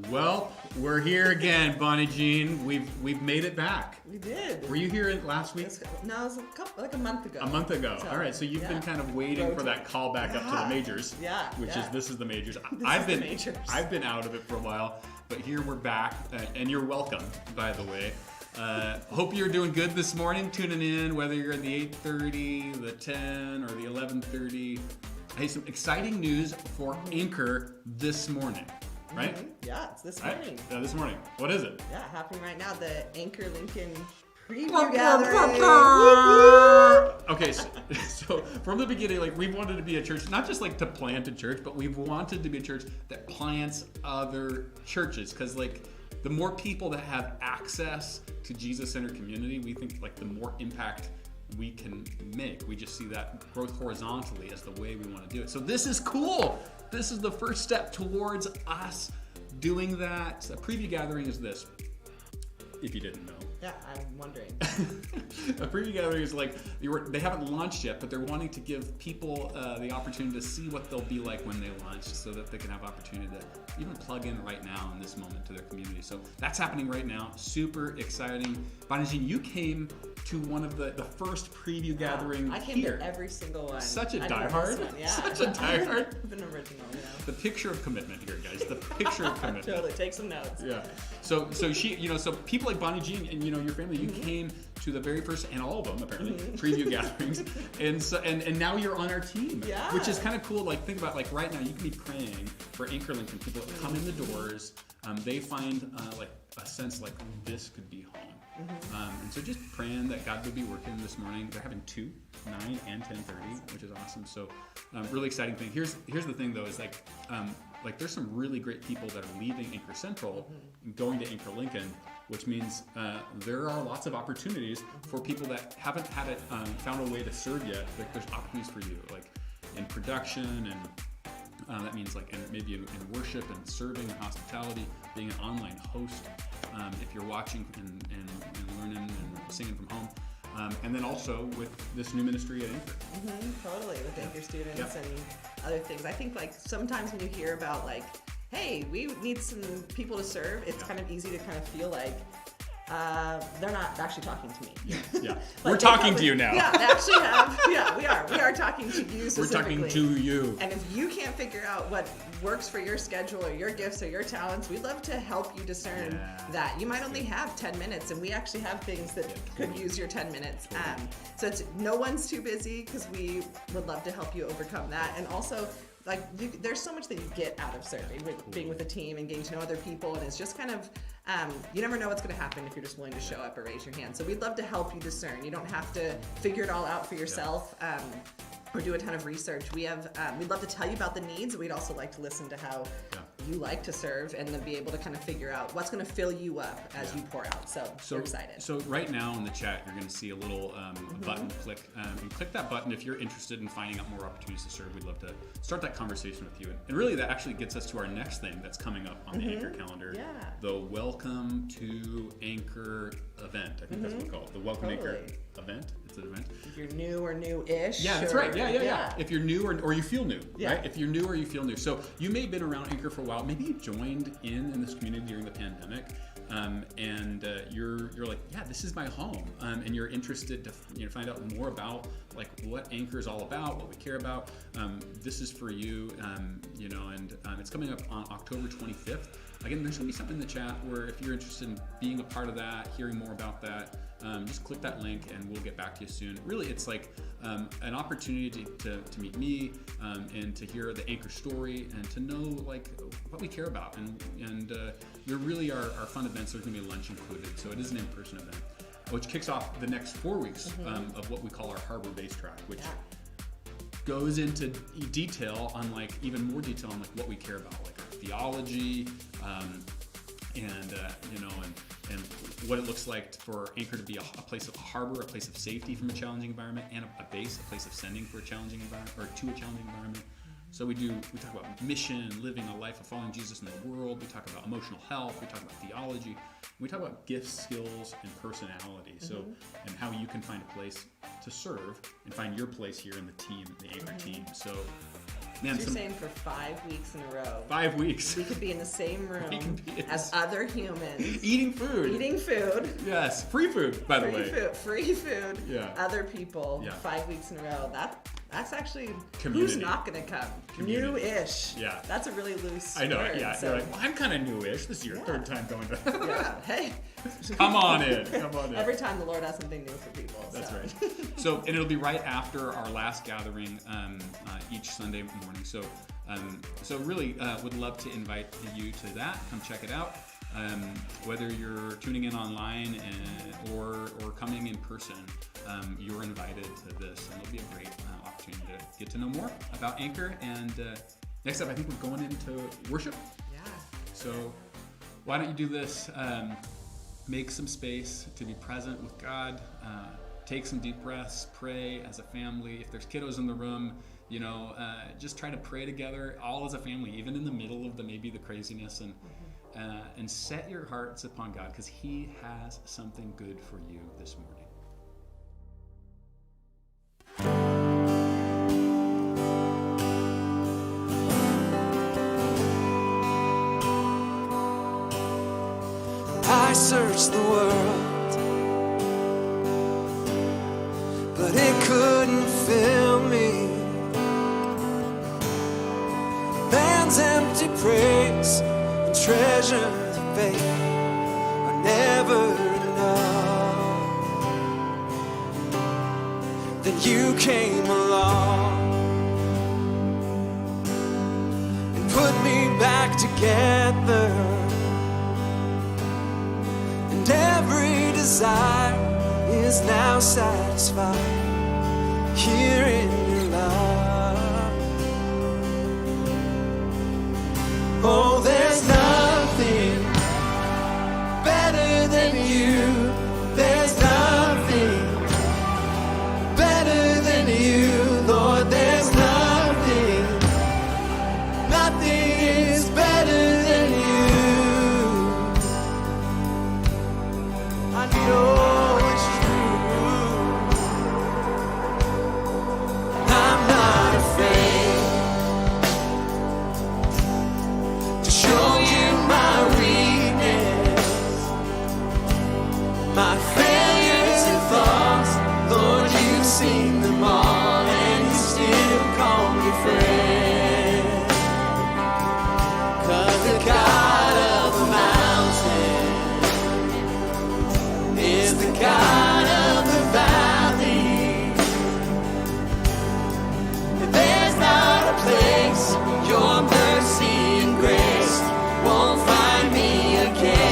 Well, we're here again, Bonnie Jean. We've made it back. We did. Were you here last week? No, it was like a month ago. A month ago. So, all right, so you've been kind of waiting for that call back up to the majors. Yeah. This is the majors. The majors. I've been out of it for a while, but here we're back, and you're welcome, by the way. Hope you're doing good this morning, tuning in, whether you're in the 8:30, the 10, or the 11:30. Hey, some exciting news for Anchor this morning. Right? Mm-hmm. Yeah, it's this morning. Right? This morning. What is it? Yeah, happening right now. The Anchor Lincoln preview gathering. Okay, so from the beginning, like we've wanted to be a church, not just like to plant a church, but we've wanted to be a church that plants other churches. Because like the more people that have access to Jesus-centered community, we think like the more impact we can make. We just see that growth horizontally as the way we want to do it. So this is cool. This is the first step towards us doing that. So a preview gathering is this, if you didn't know. Yeah, I'm wondering. A preview gathering is like, they haven't launched yet, but they're wanting to give people the opportunity to see what they'll be like when they launch so that they can have opportunity to even plug in right now in this moment to their community. So that's happening right now. Super exciting. Bonnie Jean, you came to one of the first preview gathering I came here. to every single one. Such a diehard. Yeah. Such a diehard. I've been original, yeah. The picture of commitment here, guys. The picture of commitment. Totally. Take some notes. Yeah. So she, so people like Bonnie Jean and your family, you came to the very first, and all of them apparently, preview gatherings, and so and now you're on our team. Yeah. Which is kind of cool. Like think about like right now you can be praying for Anchor Lincoln people that come in the doors. They find like a sense like this could be home. And so just praying that God would be working this morning. They're having 2, 9, and 10:30, which is awesome. So really exciting thing. Here's the thing though, is like there's some really great people that are leaving Anchor Central and going to Anchor Lincoln, which means there are lots of opportunities for people that haven't had it found a way to serve yet. Like there's opportunities for you, like in production and. That means like maybe in worship and serving and hospitality, being an online host, if you're watching and learning and singing from home. And then also with this new ministry at Anchor. Totally, with Anchor students and other things. I think like sometimes when you hear about like, hey, we need some people to serve, it's kind of easy to kind of feel like, they're not actually talking to me. Yeah. We're talking to you now. Yeah, they actually have. Yeah, we are. We are talking to you specifically. We're talking to you. And if you can't figure out what works for your schedule or your gifts or your talents, we'd love to help you discern that. You might only have 10 minutes, and we actually have things that could use your 10 minutes. So it's no one's too busy because we would love to help you overcome that. And also, like there's so much that you get out of serving, being with a team and getting to know other people, and it's just kind of you never know what's going to happen if you're just willing to show up or raise your hand. So we'd love to help you discern. You don't have to figure it all out for yourself or do a ton of research. We'd love to tell you about the needs. We'd also like to listen to how you like to serve and then be able to kind of figure out what's going to fill you up as you pour out. So we're excited. So right now in the chat, you're going to see a little button. Click and click that button if you're interested in finding out more opportunities to serve. We'd love to start that conversation with you. And really, that actually gets us to our next thing that's coming up on the Anchor calendar. Yeah. The Welcome to Anchor event. I think that's what we call it. The Welcome Anchor event. It's an event. If you're new or new-ish. Yeah, that's right. Yeah. If you're new or you feel new, right? If you're new or you feel new. So you may have been around Anchor for a while. Maybe you joined in this community during the pandemic, and you're like, yeah, this is my home, and you're interested to find out more about like what Anchor is all about, what we care about. This is for you, and it's coming up on October 25th. Again, there's going to be something in the chat where if you're interested in being a part of that, hearing more about that, just click that link and we'll get back to you soon. Really, it's like an opportunity to meet me and to hear the Anchor story and to know like what we care about. And there really are fun events. There's going to be lunch included. So it is an in-person event, which kicks off the next 4 weeks of what we call our Harbor Base Track, which goes into detail on like even more detail on like what we care about, like our theology, and what it looks like for Anchor to be a place of a harbor, a place of safety from a challenging environment, and a base, a place of sending for a challenging environment or to a challenging environment. So we talk about mission, living a life of following Jesus in the world. We talk about emotional health. We talk about theology. We talk about gifts, skills, and personality. So, and how you can find a place to serve and find your place here in the team, the Anchor team. So Man, so you're saying for 5 weeks in a row. 5 weeks. We could be in the same room be as other humans. Eating food. Eating food. Yes. Free food, by the way. Free food. Yeah. Other people. Yeah. 5 weeks in a row. That's actually Community. who's not going to come. Community. New-ish. Yeah. That's a really loose I know. word, Yeah. so. You're like, well, I'm kind of newish. This is your third time going to. Yeah. Hey. Come on in. Come on in. Every time the Lord has something new for people. That's so. right. So, and it'll be right after our last gathering each Sunday morning. So, really would love to invite you to that. Come check it out. Whether you're tuning in online or coming in person, you're invited to this, and it'll be a great opportunity to get to know more about Anchor. And next up, I think we're going into worship. Yeah. So, why don't you do this? Make some space to be present with God. Take some deep breaths. Pray as a family. If there's kiddos in the room, just try to pray together, all as a family, even in the middle of the craziness, and set your hearts upon God, because He has something good for you this morning. I searched the world, but it couldn't fill me. Man's empty praise and treasures of faith are never enough. Then you came along and put me back together. And every desire is now satisfied here in your love. Oh, there's nothing better than you. There's nothing better than you, Lord. There's nothing is better than you. I know it's true. I'm not afraid to show you my weakness, my failures and faults. Lord, you've seen them all, and you still call me friend. 'Cause the God of the mountain is the God of the valley. And there's not a place your mercy and grace won't find me again.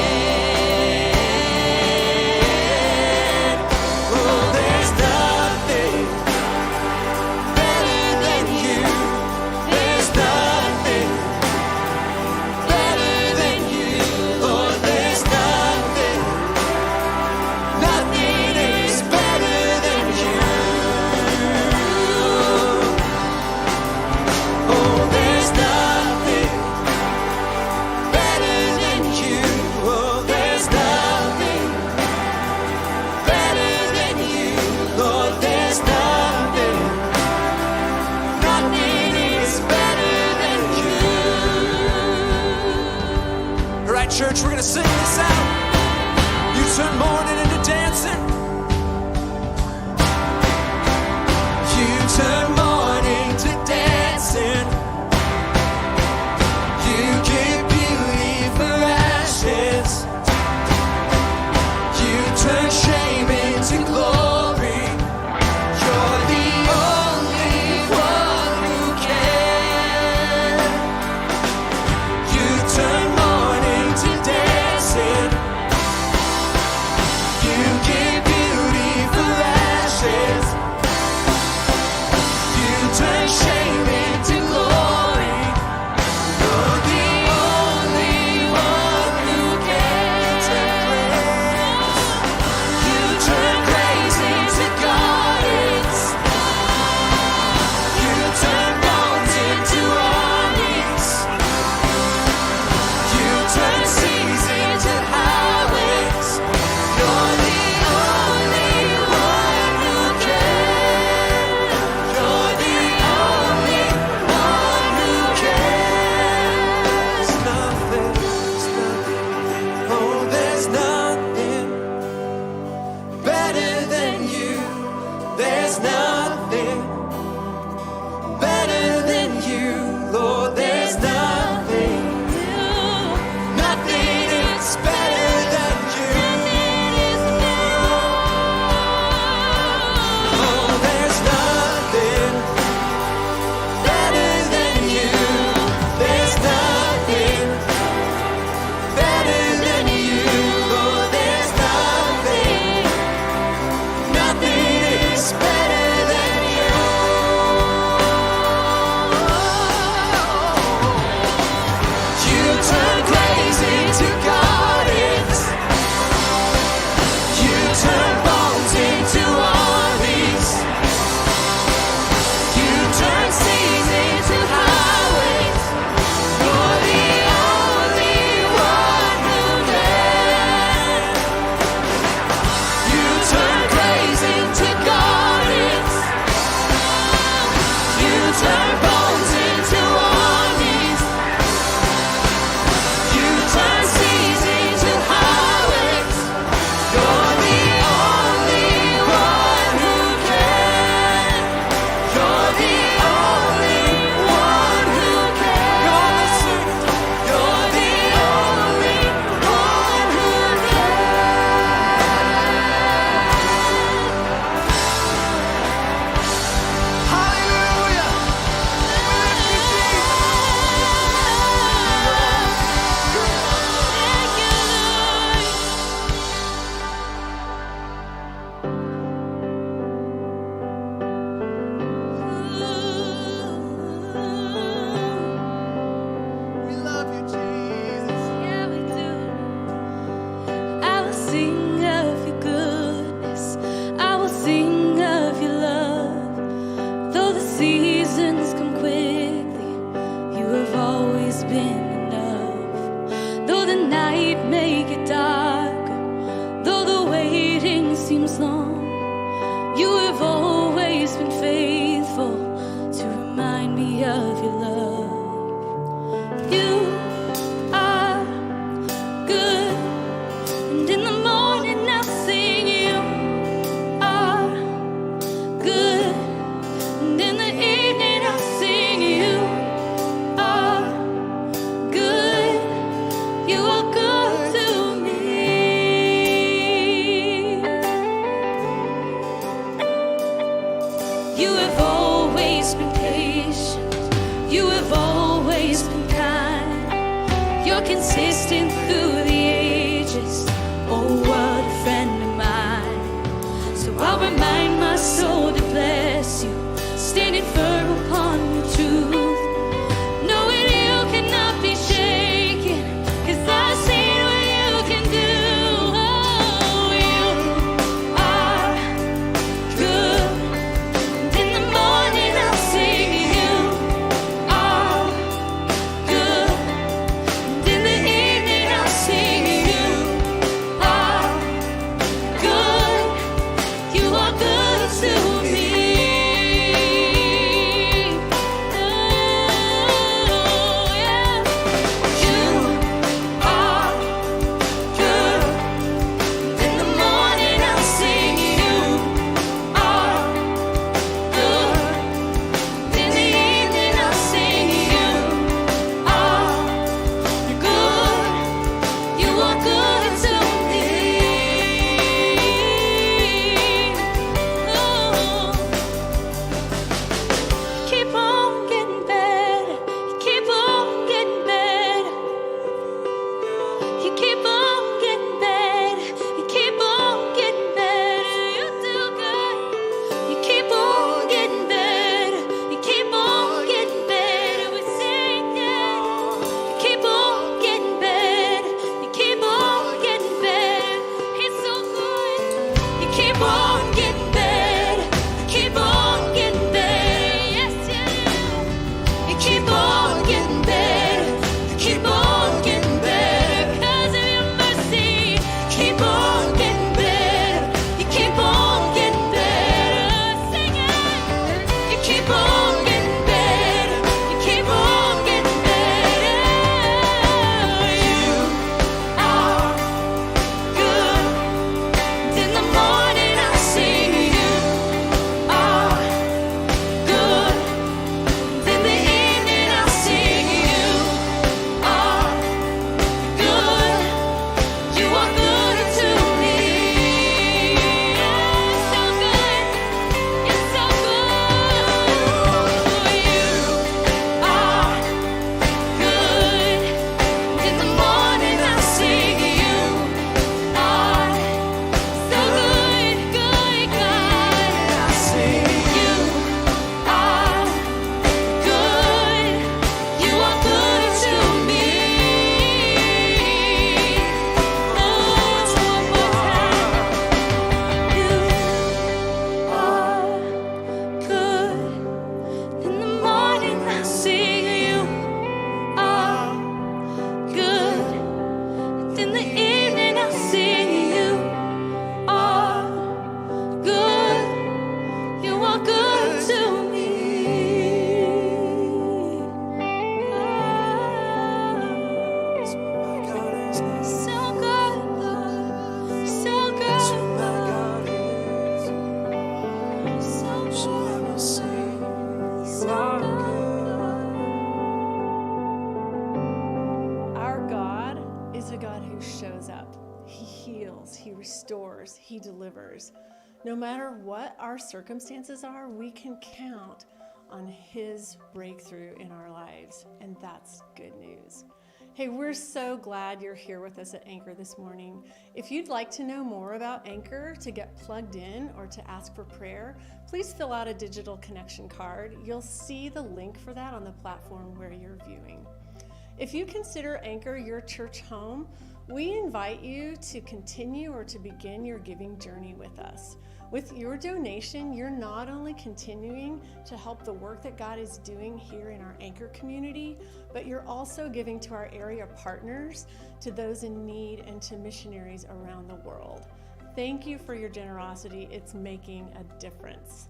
Oh, there's nothing better than you. There's nothing better than you. Lord, there's nothing is better than you. Oh, there's nothing better than you. Oh, there's nothing better than you. Lord, there's nothing is better than you. All right, church, we're gonna sing this out. You turn mourning into dancing. You turn mourning to dancing. You give beauty for ashes. You turn shame into glory. You're the only one who can. You turn mourning to dancing. You give beauty for ashes. make it darker, though the waiting seems long. You have always been faithful to remind me of your love. You are good, and in the morning I'll sing. You are good, and in the evening I'll sing. You are good, you are good to me. You have always been patient, you have always been kind. You're consistent through the ages, oh what a friend of mine. So I'll remind my soul to bless you, standing firm upon your truth, knowing you cannot be shaken, 'cause I've seen what you can do. Oh, you are good, and in the morning I'll sing. You are good, and in the evening I'll sing. You are good, you are good to me. Oh, yeah. You are good, in the morning I'll sing. You are good, in the evening I'll sing. You are good, you are good to me. Oh. Keep on getting better, you keep on getting better. You keep on getting better, you keep on getting better. You do good. You keep on getting better, you keep on getting better. We sing it. You keep on getting better, you keep on getting better. He's so good. You keep on getting better, you keep on getting better. Yes, you do. You keep on getting better, you keep on getting better. 'Cause of your mercy, keep on getting better, you keep on getting better. Sing it. You keep on getting better, you keep on getting better. You are good, in the morning I'll sing. You are good, in the evening I'll sing. You are good, you are good to me. You're so good, you're so good. You are good, in the morning I'll sing. You are so good, good God. I'll sing. You are good, you are good to me. Oh, one more time. You are good, in the morning I'll sing. You are good, in the evening I'll sing. You are good, you are good to me. So good, Lord, so good, so good. Our God is a God who shows up. He heals, He restores, He delivers. No matter what our circumstances are, we can count on His breakthrough in our lives, and that's good news. Hey, we're so glad you're here with us at Anchor this morning. If you'd like to know more about Anchor, to get plugged in, or to ask for prayer, please fill out a digital connection card. You'll see the link for that on the platform where you're viewing. If you consider Anchor your church home, we invite you to continue or to begin your giving journey with us. With your donation, you're not only continuing to help the work that God is doing here in our Anchor community, but you're also giving to our area partners, to those in need, and to missionaries around the world. Thank you for your generosity. It's making a difference.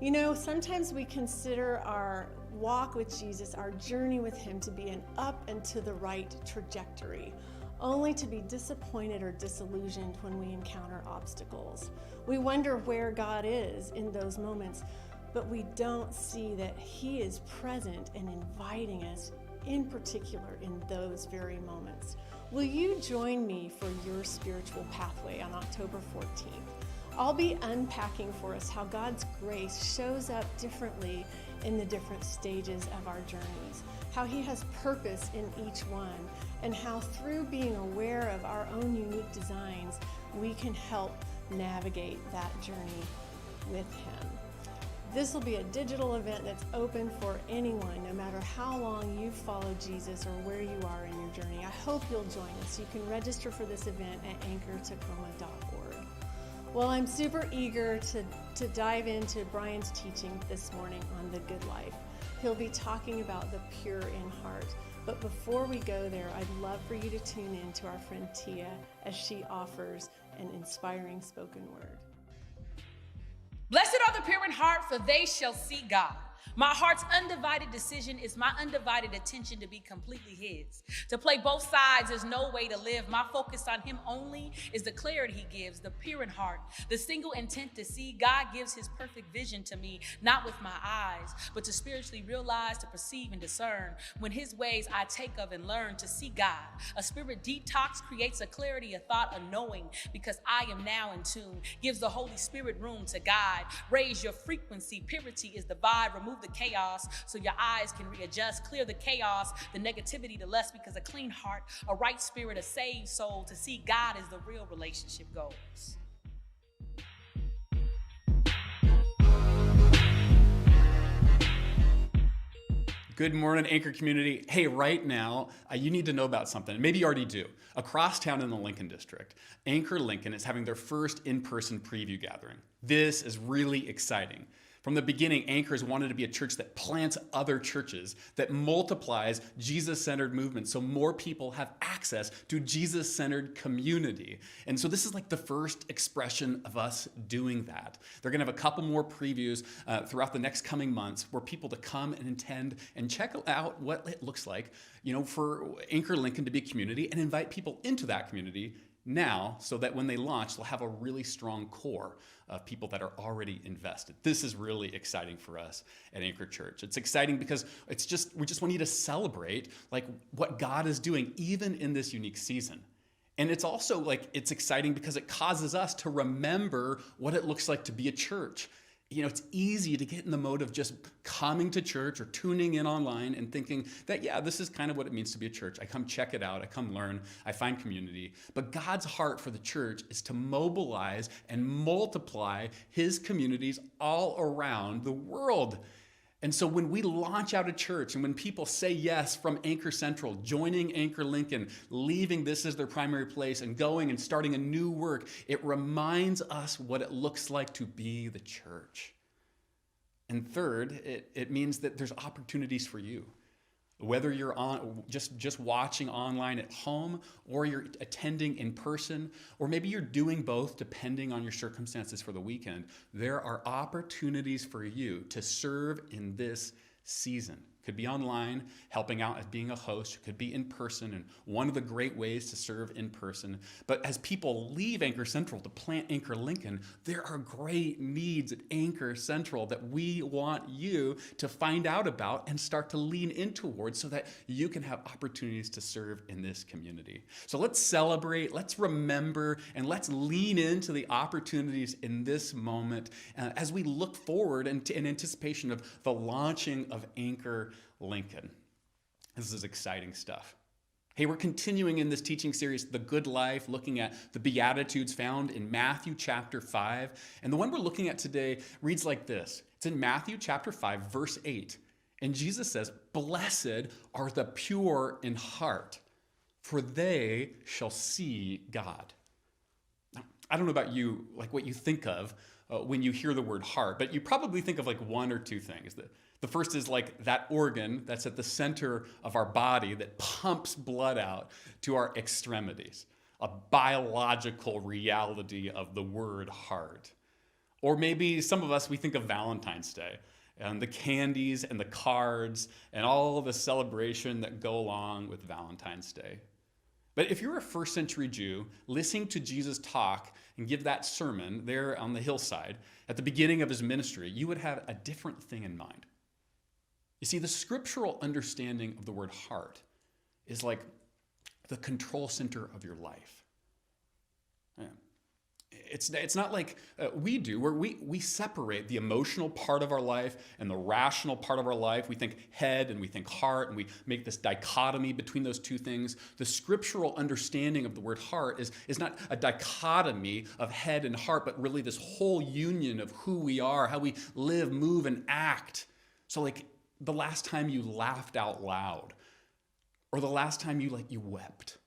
You know, sometimes we consider our walk with Jesus, our journey with Him, to be an up and to the right trajectory, only to be disappointed or disillusioned when we encounter obstacles. We wonder where God is in those moments, but we don't see that He is present and inviting us, in particular in those very moments. Will you join me for your spiritual pathway on October 14th? I'll be unpacking for us how God's grace shows up differently in the different stages of our journeys, how He has purpose in each one, and how through being aware of our own unique designs, we can help navigate that journey with Him. This will be a digital event that's open for anyone, no matter how long you've followed Jesus or where you are in your journey. I hope you'll join us. You can register for this event at anchortacoma.org. Well, I'm super eager to dive into Bryan's teaching this morning on the good life. He'll be talking about the pure in heart. But before we go there, I'd love for you to tune in to our friend Tia as she offers an inspiring spoken word. Blessed are the pure in heart, for they shall see God. My heart's undivided decision is my undivided attention to be completely His. To play both sides is no way to live. My focus on Him only is the clarity He gives, the pure in heart, the single intent to see. God gives His perfect vision to me, not with my eyes, but to spiritually realize, to perceive and discern. When His ways I take of and learn to see God. A spirit detox creates a clarity, a thought, a knowing, because I am now in tune. Gives the Holy Spirit room to guide. Raise your frequency. Purity is the vibe. Remove the chaos so your eyes can readjust. Clear the chaos, the negativity, the lust, because a clean heart, a right spirit, a saved soul, to see God as the real relationship goes. Good morning, Anchor community. Hey, right now, you need to know about something. Maybe you already do. Across town in the Lincoln District, Anchor Lincoln is having their first in-person preview gathering. This is really exciting. From the beginning, Anchor has wanted to be a church that plants other churches, that multiplies Jesus-centered movements so more people have access to Jesus-centered community. And so this is like the first expression of us doing that. They're gonna have a couple more previews throughout the next coming months where people to come and attend and check out what it looks like, you know, for Anchor Lincoln to be a community and invite people into that community now, so that when they launch, they'll have a really strong core of people that are already invested. This is really exciting for us at Anchor Church. It's exciting because we just want you to celebrate like what God is doing even in this unique season. And it's also like, it's exciting because it causes us to remember what it looks like to be a church. You know, it's easy to get in the mode of just coming to church or tuning in online and thinking that, yeah, this is kind of what it means to be a church. I come check it out, I come learn, I find community. But God's heart for the church is to mobilize and multiply His communities all around the world. And so when we launch out a church and when people say yes from Anchor Central, joining Anchor Lincoln, leaving this as their primary place and going and starting a new work, it reminds us what it looks like to be the church. And third, it means that there's opportunities for you. Whether you're on just watching online at home, or you're attending in person, or maybe you're doing both depending on your circumstances for the weekend, there are opportunities for you to serve in this season. Could be online, helping out as being a host. It could be in person, and one of the great ways to serve in person. But as people leave Anchor Central to plant Anchor Lincoln, there are great needs at Anchor Central that we want you to find out about and start to lean in towards so that you can have opportunities to serve in this community. So let's celebrate, let's remember, and let's lean into the opportunities in this moment as we look forward in anticipation of the launching of Anchor Lincoln. This is exciting stuff. Hey, we're continuing in this teaching series, The Good Life, looking at the Beatitudes found in Matthew chapter 5. And the one we're looking at today reads like this. It's in Matthew chapter 5, verse 8. And Jesus says, "Blessed are the pure in heart, for they shall see God." Now, I don't know about you, like what you think of when you hear the word heart, but you probably think of like one or two things. The first is like that organ that's at the center of our body that pumps blood out to our extremities, a biological reality of the word heart. Or maybe some of us, we think of Valentine's Day and the candies and the cards and all the celebration that go along with Valentine's Day. But if you're a first century Jew listening to Jesus talk and give that sermon there on the hillside at the beginning of his ministry, you would have a different thing in mind. You see, the scriptural understanding of the word heart is like the control center of your life. Yeah. It's not like we do, where we separate the emotional part of our life and the rational part of our life. We think head and we think heart, and we make this dichotomy between those two things. The scriptural understanding of the word heart is not a dichotomy of head and heart, but really this whole union of who we are, how we live, move, and act. So like the last time you laughed out loud, or the last time you wept,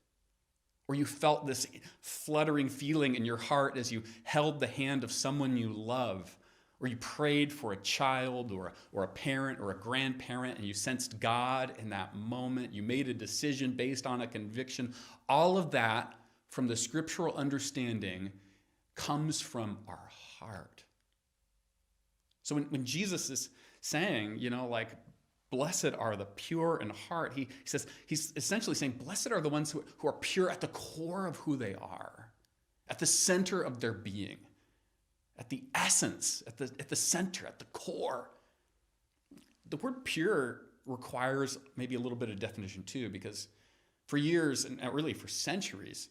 or you felt this fluttering feeling in your heart as you held the hand of someone you love, or you prayed for a child or a parent or a grandparent and you sensed God in that moment. You made a decision based on a conviction. All of that from the scriptural understanding comes from our heart. So when Jesus is saying, blessed are the pure in heart, he says, he's essentially saying, blessed are the ones who are pure at the core of who they are, at the center of their being, at the essence, at the center, at the core. The word pure requires maybe a little bit of definition too, because for years, and really for centuries,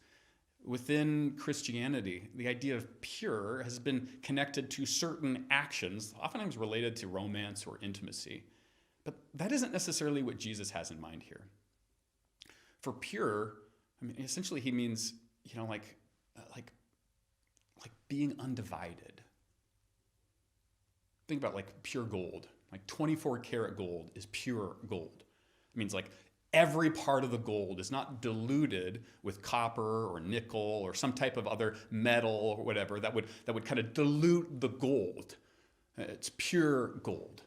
within Christianity, the idea of pure has been connected to certain actions, oftentimes related to romance or intimacy. But that isn't necessarily what Jesus has in mind here. For pure, essentially he means, like being undivided. Think about like pure gold. Like 24 karat gold is pure gold. It means like every part of the gold is not diluted with copper or nickel or some type of other metal or whatever that would kind of dilute the gold. It's pure gold.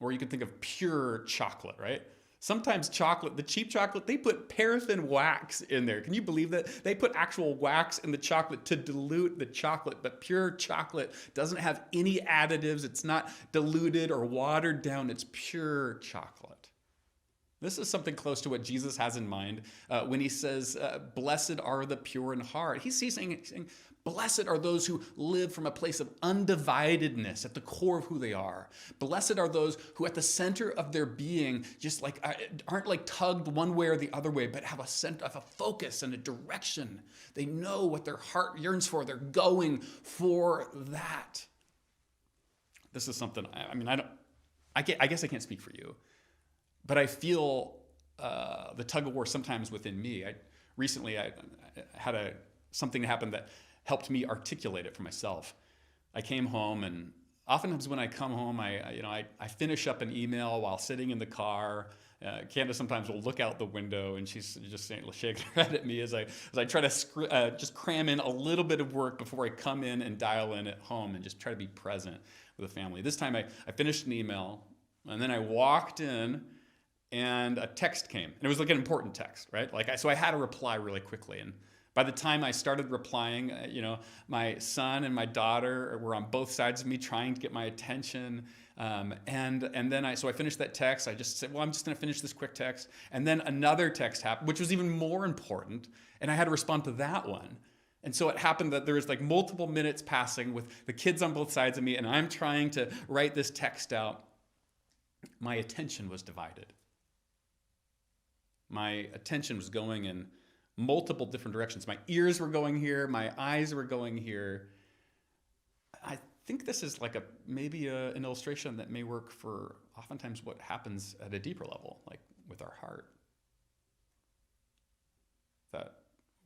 Or you can think of pure chocolate, right? Sometimes chocolate, the cheap chocolate, they put paraffin wax in there. Can you believe that? They put actual wax in the chocolate to dilute the chocolate, but pure chocolate doesn't have any additives. It's not diluted or watered down. It's pure chocolate. This is something close to what Jesus has in mind when he says, blessed are the pure in heart. He's saying, blessed are those who live from a place of undividedness at the core of who they are. Blessed are those who at the center of their being just like aren't like tugged one way or the other way, but have a focus and a direction. They know what their heart yearns for. They're going for that. This is something, I guess I can't speak for you, but I feel the tug of war sometimes within me. Recently I had something happen that helped me articulate it for myself. I came home, and oftentimes when I come home, I finish up an email while sitting in the car. Candace sometimes will look out the window, and she's just shaking her head at me as I try to just cram in a little bit of work before I come in and dial in at home and just try to be present with the family. This time I finished an email, and then I walked in, and a text came, and it was like an important text, right? So I had to reply really quickly, and by the time I started replying, my son and my daughter were on both sides of me trying to get my attention. And then I finished that text. I just said, well, I'm just going to finish this quick text. And then another text happened, which was even more important. And I had to respond to that one. And so it happened that there was like multiple minutes passing with the kids on both sides of me, and I'm trying to write this text out. My attention was divided. My attention was going in multiple different directions. My ears were going here. My eyes were going here. I think this is like maybe an illustration that may work for oftentimes what happens at a deeper level, like with our heart. That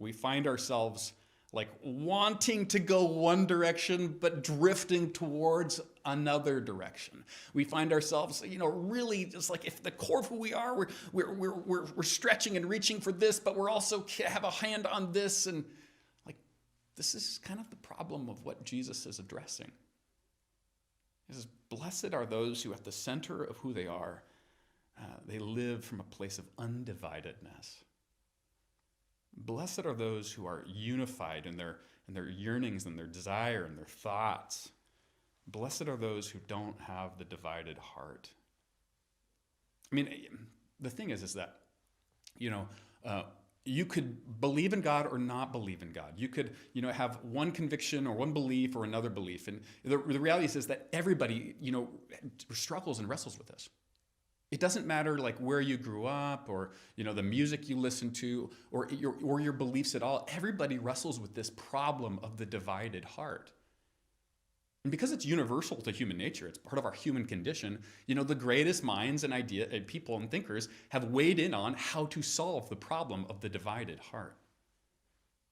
we find ourselves like wanting to go one direction, but drifting towards another direction. We find ourselves, really just like if the core of who we are, we're stretching and reaching for this, but we're also have a hand on this, and like this is kind of the problem of what Jesus is addressing. He says, blessed are those who at the center of who they are, they live from a place of undividedness. Blessed are those who are unified in their yearnings and their desire and their thoughts. Blessed are those who don't have the divided heart. I mean, the thing is that, you could believe in God or not believe in God. You could, have one conviction or one belief or another belief. And the reality is that everybody, struggles and wrestles with this. It doesn't matter like where you grew up or, the music you listen to or your beliefs at all. Everybody wrestles with this problem of the divided heart. And because it's universal to human nature, it's part of our human condition, the greatest minds and people and thinkers have weighed in on how to solve the problem of the divided heart.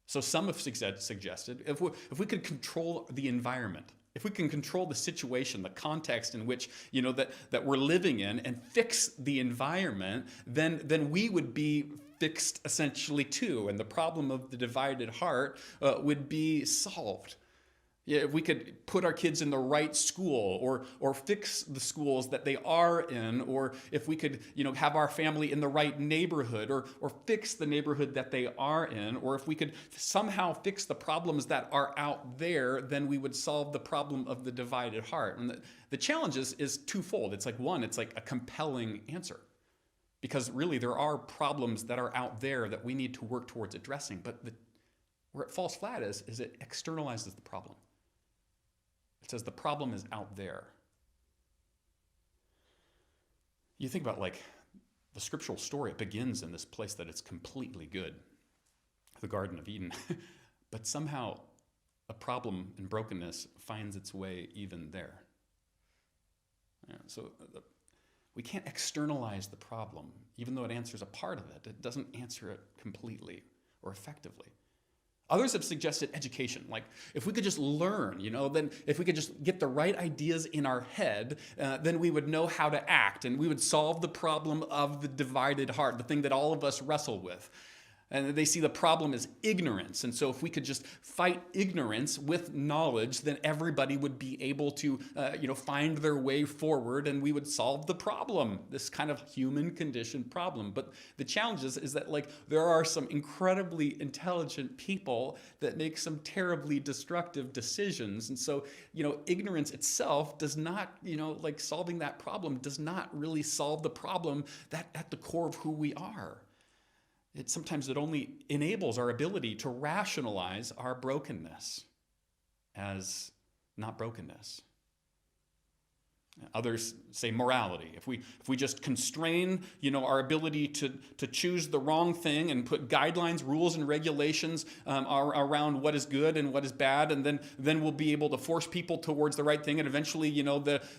So some have suggested if we could control the environment, if we can control the situation, the context in which, that we're living in and fix the environment, then we would be fixed essentially too. And the problem of the divided heart would be solved. Yeah, if we could put our kids in the right school or fix the schools that they are in, or if we could, have our family in the right neighborhood or fix the neighborhood that they are in, or if we could somehow fix the problems that are out there, then we would solve the problem of the divided heart. And the challenge is twofold. It's like a compelling answer. Because really there are problems that are out there that we need to work towards addressing. But where it falls flat is it externalizes the problem. It says the problem is out there. You think about the scriptural story, it begins in this place that it's completely good, the Garden of Eden. But somehow a problem and brokenness finds its way even there. Yeah, so we can't externalize the problem, even though it answers a part of it. It doesn't answer it completely or effectively. Others have suggested education. Like, if we could just learn, then if we could just get the right ideas in our head, then we would know how to act, and we would solve the problem of the divided heart, the thing that all of us wrestle with. And they see the problem as ignorance. And so if we could just fight ignorance with knowledge, then everybody would be able to, find their way forward, and we would solve the problem, this kind of human condition problem. But the challenge is that there are some incredibly intelligent people that make some terribly destructive decisions. And so, ignorance itself does not, solving that problem does not really solve the problem that at the core of who we are. Sometimes it only enables our ability to rationalize our brokenness as not brokenness. Others say morality. If we just constrain, our ability to choose the wrong thing and put guidelines, rules, and regulations around what is good and what is bad, and then we'll be able to force people towards the right thing, and eventually,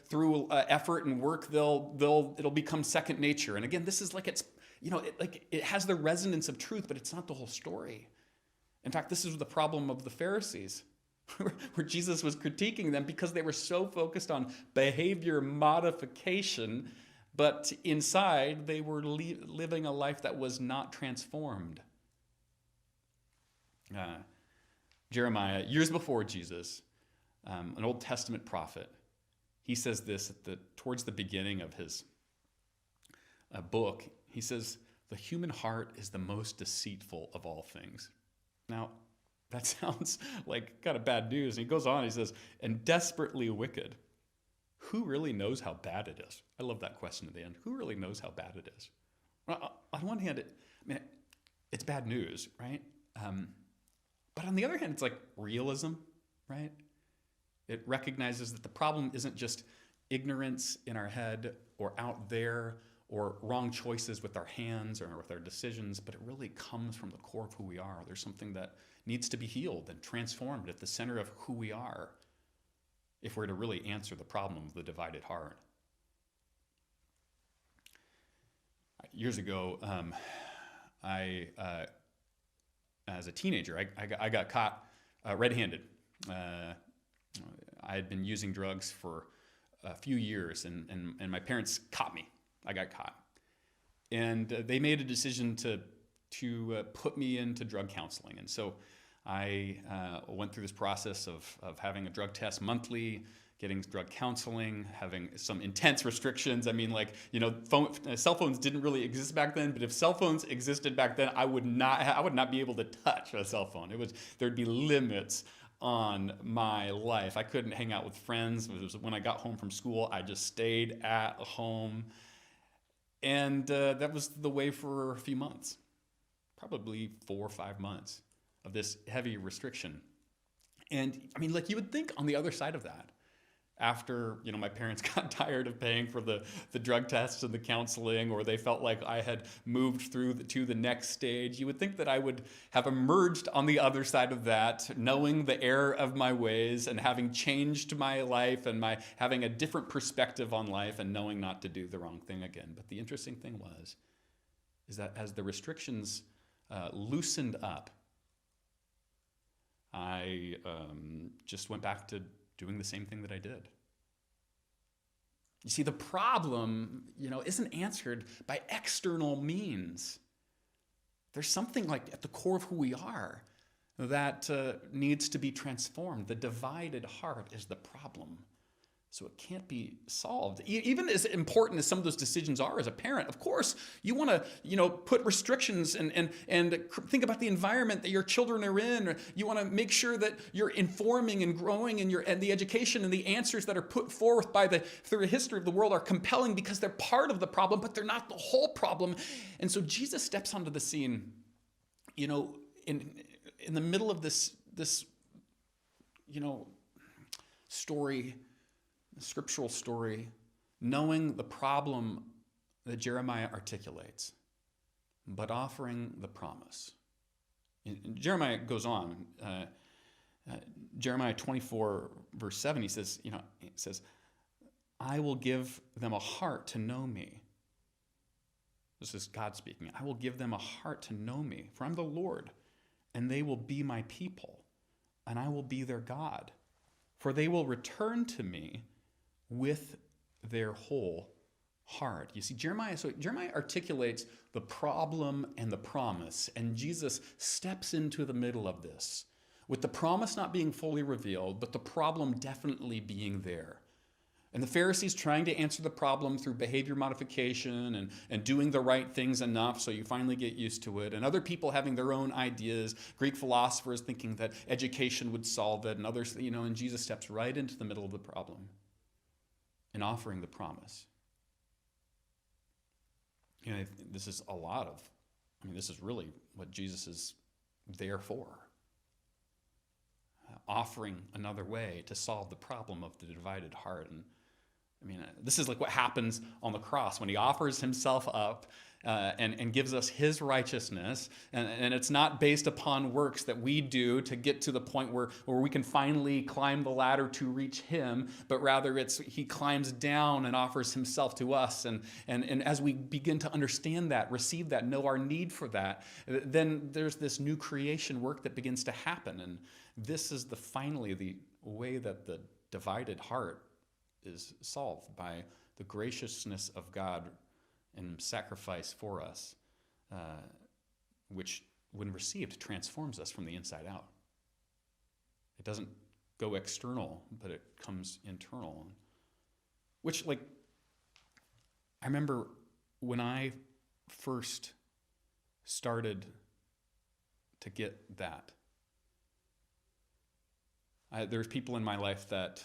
through effort and work, it'll become second nature. And again, this is it has the resonance of truth, but it's not the whole story. In fact, this is the problem of the Pharisees, where Jesus was critiquing them because they were so focused on behavior modification, but inside they were living a life that was not transformed. Jeremiah, years before Jesus, an Old Testament prophet, he says this towards the beginning of his book. He says, the human heart is the most deceitful of all things. Now, that sounds like kind of bad news. And he goes on, he says, and desperately wicked. Who really knows how bad it is? I love that question at the end. Who really knows how bad it is? Well, on one hand, it's bad news, right? But on the other hand, it's like realism, right? It recognizes that the problem isn't just ignorance in our head or out there or wrong choices with our hands or with our decisions, but it really comes from the core of who we are. There's something that needs to be healed and transformed at the center of who we are if we're to really answer the problem of the divided heart. Years ago, as a teenager, I got caught red-handed. I had been using drugs for a few years, and my parents caught me. I got caught. And they made a decision to put me into drug counseling. And so I went through this process of having a drug test monthly, getting drug counseling, having some intense restrictions. I mean, like, cell phones didn't really exist back then, but if cell phones existed back then, I would not be able to touch a cell phone. There'd be limits on my life. I couldn't hang out with friends. When I got home from school, I just stayed at home. And that was the way for a few months, probably 4 or 5 months of this heavy restriction. And I mean, like, you would think on the other side of that, after, my parents got tired of paying for the drug tests and the counseling, or they felt like I had moved to the next stage, you would think that I would have emerged on the other side of that, knowing the error of my ways and having changed my life and having a different perspective on life and knowing not to do the wrong thing again. But the interesting thing is that as the restrictions loosened up, I just went back to doing the same thing that I did. You see, the problem, isn't answered by external means. There's something like at the core of who we are that needs to be transformed. The divided heart is the problem. So it can't be solved. Even as important as some of those decisions are as a parent, of course, you want to, put restrictions and think about the environment that your children are in. You want to make sure that you're informing and growing, and the education and the answers that are put forth through the history of the world are compelling because they're part of the problem, but they're not the whole problem. And so Jesus steps onto the scene, in the middle of this story, scriptural story, knowing the problem that Jeremiah articulates, but offering the promise. And Jeremiah goes on, Jeremiah 24, verse 7, he says, I will give them a heart to know me. This is God speaking. I will give them a heart to know me, for I'm the Lord, and they will be my people, and I will be their God. For they will return to me with their whole heart. You see, Jeremiah articulates the problem and the promise, and Jesus steps into the middle of this, with the promise not being fully revealed, but the problem definitely being there. And the Pharisees trying to answer the problem through behavior modification and doing the right things enough so you finally get used to it. And other people having their own ideas, Greek philosophers thinking that education would solve it, and others, and Jesus steps right into the middle of the problem and offering the promise. This is this is really what Jesus is there for. Offering another way to solve the problem of the divided heart. And this is like what happens on the cross when he offers himself up and gives us his righteousness. And it's not based upon works that we do to get to the point where we can finally climb the ladder to reach him, but rather he climbs down and offers himself to us. And as we begin to understand that, receive that, know our need for that, then there's this new creation work that begins to happen. And this is finally the way that the divided heart is solved, by the graciousness of God and sacrifice for us, which, when received, transforms us from the inside out. It doesn't go external, but it comes internal. Which, I remember when I first started to get that, there's people in my life that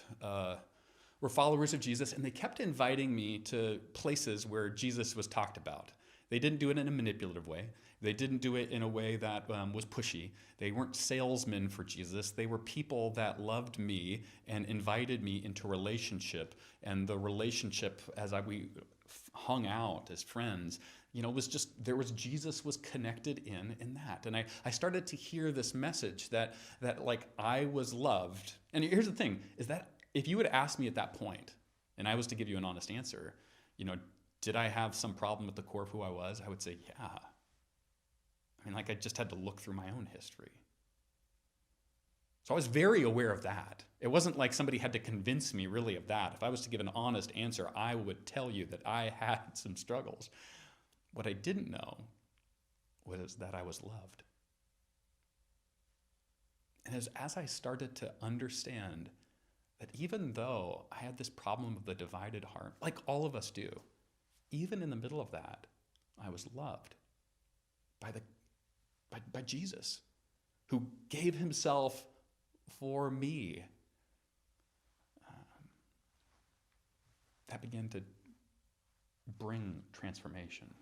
were followers of Jesus, and they kept inviting me to places where Jesus was talked about. They didn't do it in a manipulative way. They didn't do it in a way that was pushy. They weren't salesmen for Jesus. They were people that loved me and invited me into relationship. And the relationship, as we hung out as friends, Jesus was connected in that. And I started to hear this message that I was loved. And here's the thing, is that if you had asked me at that point, and I was to give you an honest answer, did I have some problem at the core of who I was? I would say, yeah. I just had to look through my own history. So I was very aware of that. It wasn't like somebody had to convince me really of that. If I was to give an honest answer, I would tell you that I had some struggles. What I didn't know was that I was loved. And as I started to understand that even though I had this problem of the divided heart, like all of us do, even in the middle of that, I was loved by Jesus, who gave himself for me. That began to bring transformation.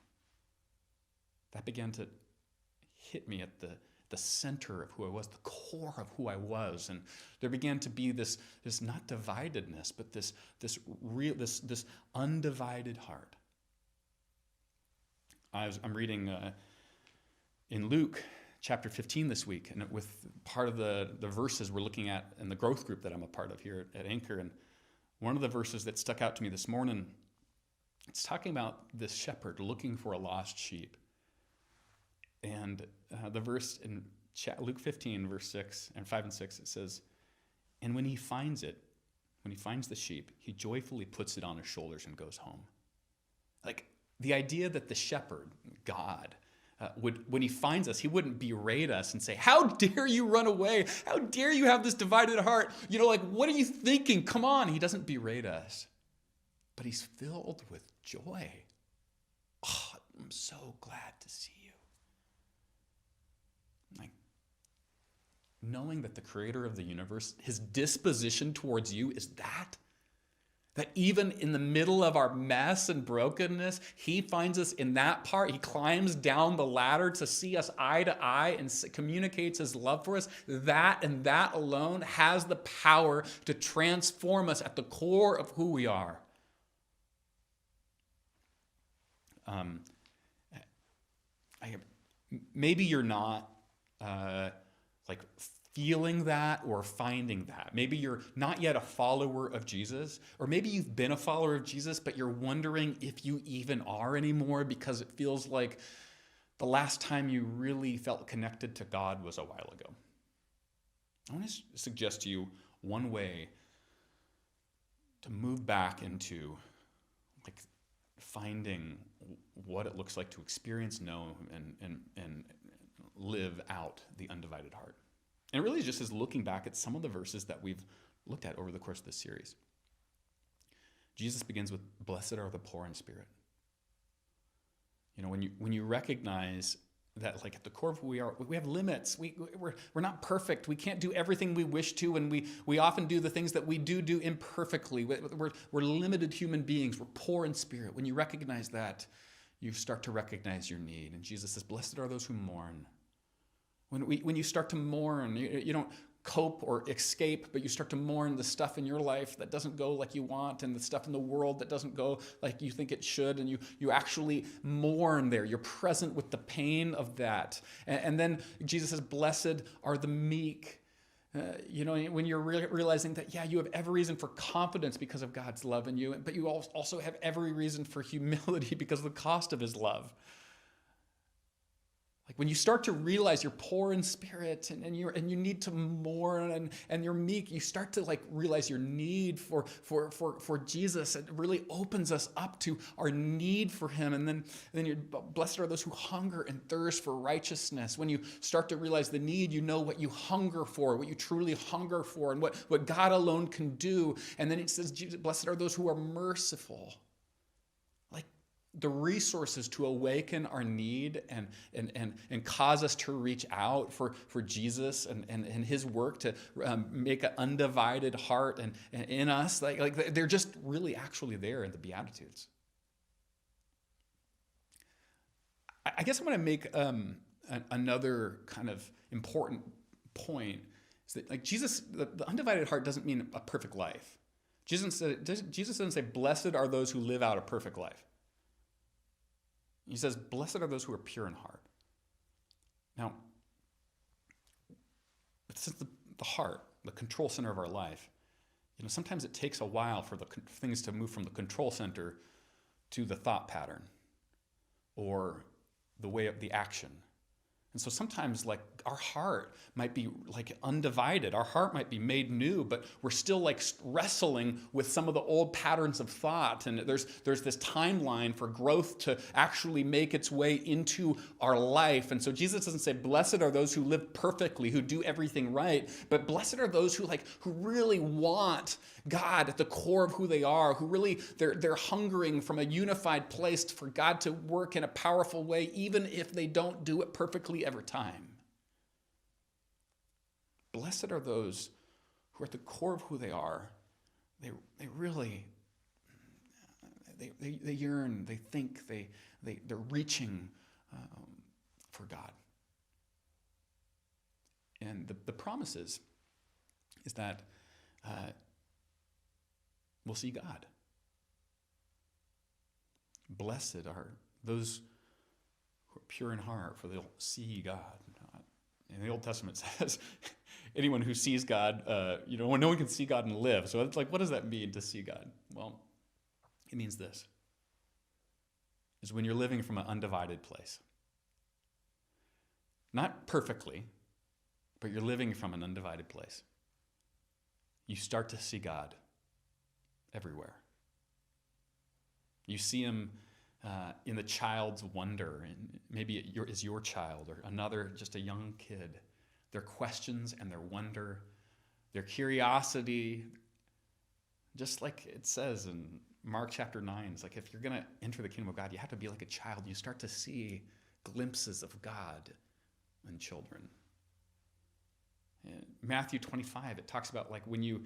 That began to hit me at the center of who I was, the core of who I was. And there began to be this not dividedness, but this undivided heart. I'm reading in Luke chapter 15 this week, and with part of the verses we're looking at in the growth group that I'm a part of here at Anchor. And one of the verses that stuck out to me this morning, it's talking about this shepherd looking for a lost sheep. And the verse in Luke 15, verse 6 and 5 and 6, it says, "And when he finds the sheep, he joyfully puts it on his shoulders and goes home." Like the idea that the shepherd, God, when he finds us, he wouldn't berate us and say, "How dare you run away? How dare you have this divided heart? You know, like, what are you thinking? Come on." He doesn't berate us, but he's filled with joy. Oh, I'm so glad to see you. Like, knowing that the creator of the universe, his disposition towards you is that even in the middle of our mess and brokenness, he finds us in that part. He climbs down the ladder to see us eye to eye and communicates his love for us. That and that alone has the power to transform us at the core of who we are. Maybe you're not like feeling that or finding that. Maybe you're not yet a follower of Jesus, or maybe you've been a follower of Jesus, but you're wondering if you even are anymore because it feels like the last time you really felt connected to God was a while ago. I want to suggest to you one way to move back into like finding what it looks like to experience, know, and live out the undivided heart. And it really just is looking back at some of the verses that we've looked at over the course of this series. Jesus begins with, "Blessed are the poor in spirit." You know, when you recognize that, like, at the core of who we are, we have limits. We're not perfect. We can't do everything we wish to, and we often do the things that we do imperfectly. We're limited human beings. We're poor in spirit. When you recognize that, you start to recognize your need. And Jesus says, "Blessed are those who mourn." When you start to mourn, you don't cope or escape, but you start to mourn the stuff in your life that doesn't go like you want, and the stuff in the world that doesn't go like you think it should, and you actually mourn there. You're present with the pain of that. And then Jesus says, "Blessed are the meek." When you're realizing that, yeah, you have every reason for confidence because of God's love in you, but you also have every reason for humility because of the cost of his love. Like when you start to realize you're poor in spirit and you need to mourn and you're meek, you start to like realize your need for Jesus. It really opens us up to our need for him. And then you're blessed are those who hunger and thirst for righteousness. When you start to realize the need, you know what you hunger for, what you truly hunger for, and what God alone can do. And then it says, blessed are those who are merciful. The resources to awaken our need and cause us to reach out for Jesus and his work to make an undivided heart and in us, like they're just really actually there in the Beatitudes. I guess I'm going to make another kind of important point is that like Jesus, the undivided heart doesn't mean a perfect life. Jesus doesn't say, blessed are those who live out a perfect life. He says, blessed are those who are pure in heart. Now, since the heart, the control center of our life, sometimes it takes a while for the things to move from the control center to the thought pattern or the way of the action. And so sometimes like our heart might be like undivided. Our heart might be made new, but we're still like wrestling with some of the old patterns of thought. And there's this timeline for growth to actually make its way into our life. And so Jesus doesn't say, blessed are those who live perfectly, who do everything right, but blessed are those who really want God at the core of who they are, who really, they're hungering from a unified place for God to work in a powerful way, even if they don't do it perfectly every time. Blessed are those who are at the core of who they are. They really, they yearn, they think, they're reaching for God. And the promise is that we'll see God. Blessed are those who are pure in heart, for they'll see God. And the Old Testament says, anyone who sees God, no one can see God and live. So it's like, what does that mean to see God? Well, it means this, is when you're living from an undivided place. Not perfectly, but you're living from an undivided place. You start to see God everywhere. You see him in the child's wonder, and maybe it is your child or another, just a young kid. Their questions and their wonder, their curiosity, just like it says in Mark chapter 9, it's like if you're going to enter the kingdom of God, you have to be like a child. You start to see glimpses of God in children. In Matthew 25, it talks about like when you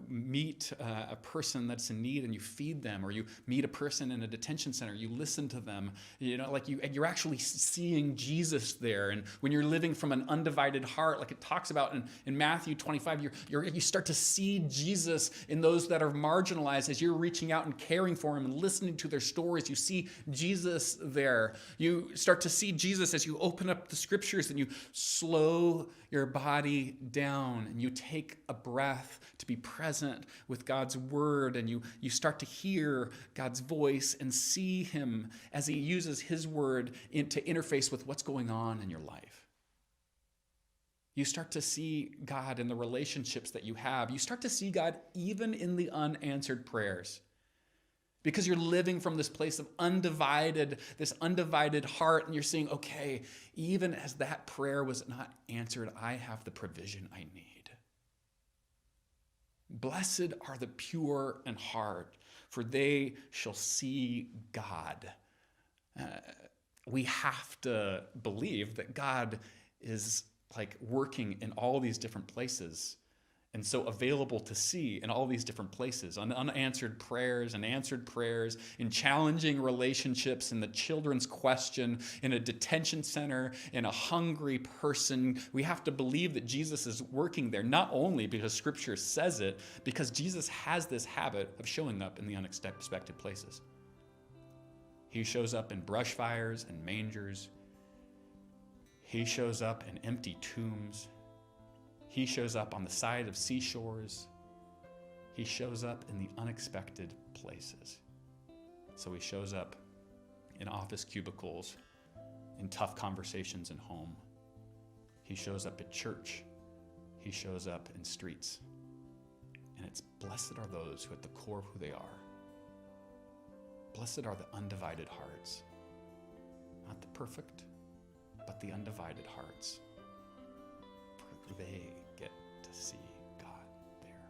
meet a person that's in need and you feed them, or you meet a person in a detention center, you listen to them, you're actually seeing Jesus there. And when you're living from an undivided heart, like it talks about in Matthew 25, you start to see Jesus in those that are marginalized as you're reaching out and caring for them and listening to their stories. You see Jesus there. You start to see Jesus as you open up the scriptures and you slow your body down and you take a breath to be present with God's word, and you start to hear God's voice and see him as he uses his word to interface with what's going on in your life. You start to see God in the relationships that you have. You start to see God even in the unanswered prayers, because you're living from this place of this undivided heart, and you're saying, okay, even as that prayer was not answered, I have the provision I need. Blessed are the pure in heart, for they shall see God. We have to believe that God is like working in all these different places, and so available to see in all these different places, on unanswered prayers and answered prayers, in challenging relationships, in the children's question, in a detention center, in a hungry person. We have to believe that Jesus is working there, not only because Scripture says it, because Jesus has this habit of showing up in the unexpected places. He shows up in brush fires and mangers. He shows up in empty tombs. He shows up on the side of seashores. He shows up in the unexpected places. So he shows up in office cubicles, in tough conversations in home. He shows up at church. He shows up in streets. And it's blessed are those who at the core of who they are. Blessed are the undivided hearts. Not the perfect, but the undivided hearts. For they get to see God there.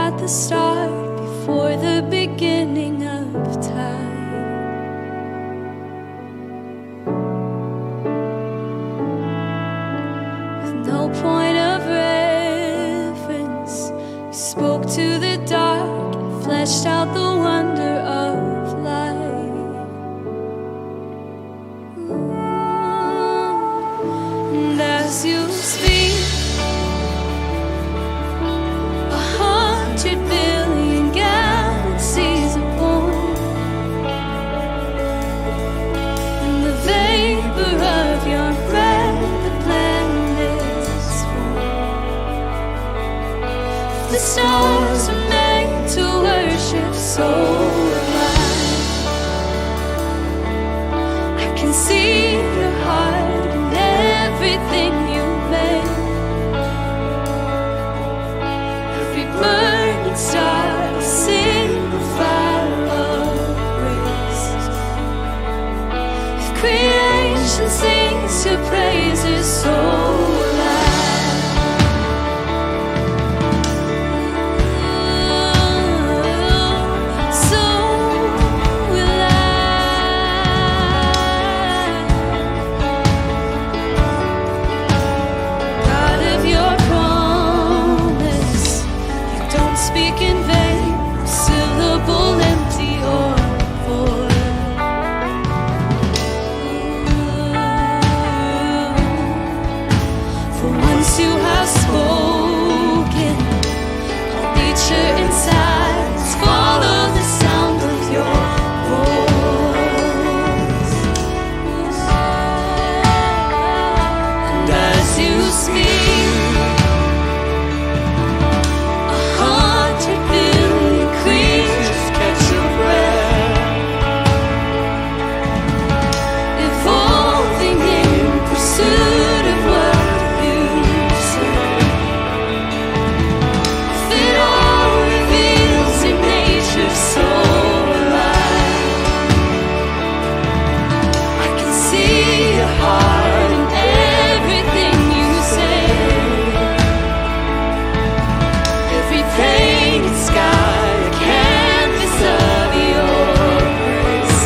at the start, before the beginning of time. With no point of reference, you spoke to the dark and fleshed out the wonder of life. And as you speak, 100 billion galaxies are born, and the vapor of your breath, the planets form. The stars are made to worship, so am I. I can see your heart in everything you made. Every burning star will sing the fire of grace. If creation sings your praises, so will I. So will I. God of your promise, you don't speak in vain, syllable empty or void. For once you have spoken, all nature inside must follow the sound of your voice. And as you speak, 100 billion creatures catch your breath, evolving in pursuit of what you said. If it all reveals in nature, so alive, I can see your heart in everything you say. Every painted sky, a canvas of your grace.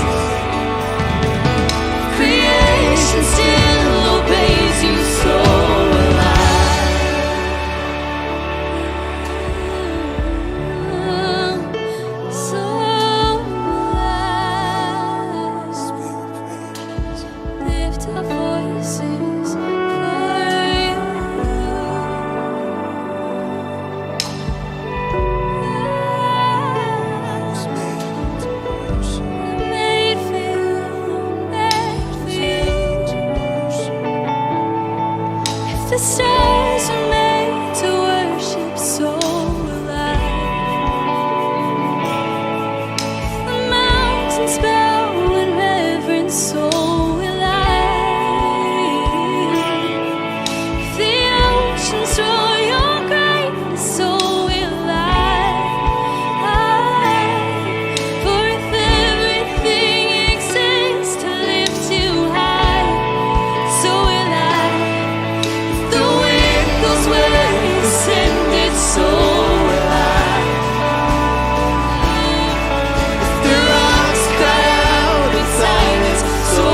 Creation still obeys you, so alive. So alive. Lift our voices for you. Made for you, made for you. If the stars are made to worship, so will I. The mountains bow in reverence, so will I. If the oceans roar your greatness, so will I. For if everything exists to lift you high, so will I. If the wind goes where you ascended, so will I. If the rocks cry out in silence, so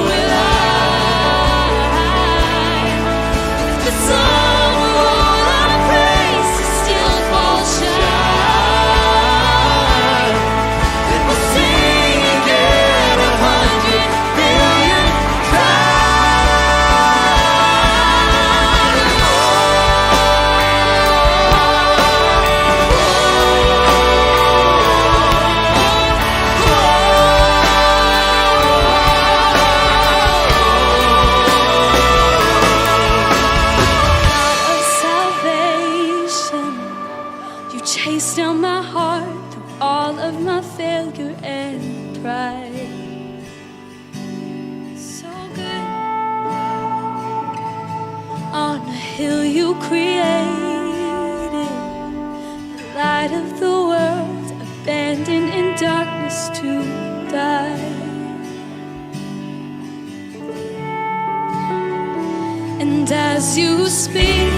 will I. If the sun will roll out of praise and still fall shine, then we'll sing again 100 billion of salvation. You chased down my heart through all of my failure and pride. So good. On a hill you created, the light of the world, abandoned in darkness to die. And as you speak,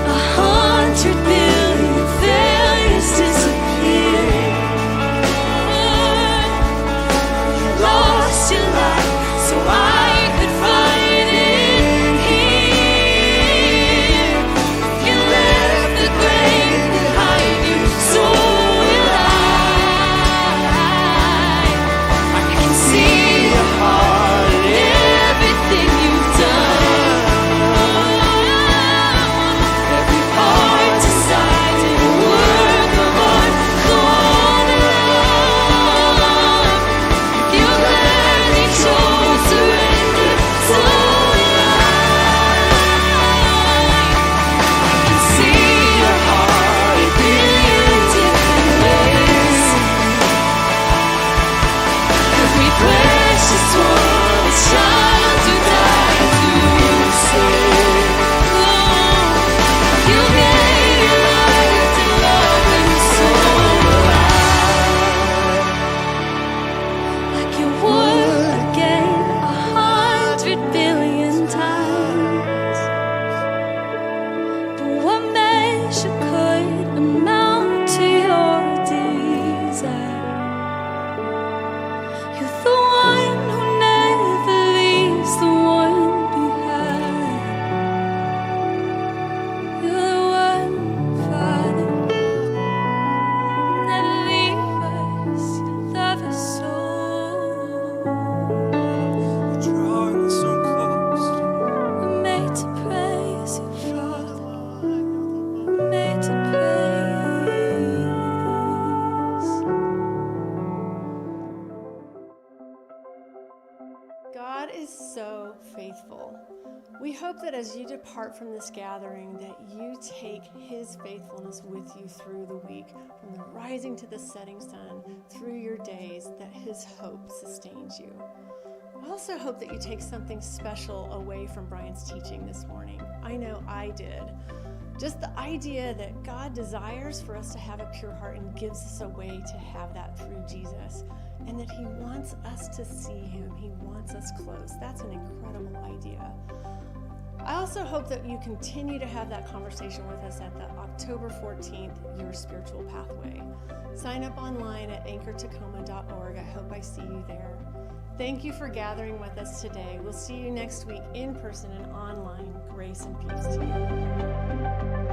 100 hope that as you depart from this gathering, that you take his faithfulness with you through the week, from the rising to the setting sun, through your days, that his hope sustains you. I also hope that you take something special away from Bryan's teaching this morning. I know I did. Just the idea that God desires for us to have a pure heart and gives us a way to have that through Jesus, and that he wants us to see him. He wants us close. That's an incredible idea. I also hope that you continue to have that conversation with us at the October 14th Your Spiritual Pathway. Sign up online at anchortacoma.org. I hope I see you there. Thank you for gathering with us today. We'll see you next week in person and online. Grace and peace to you.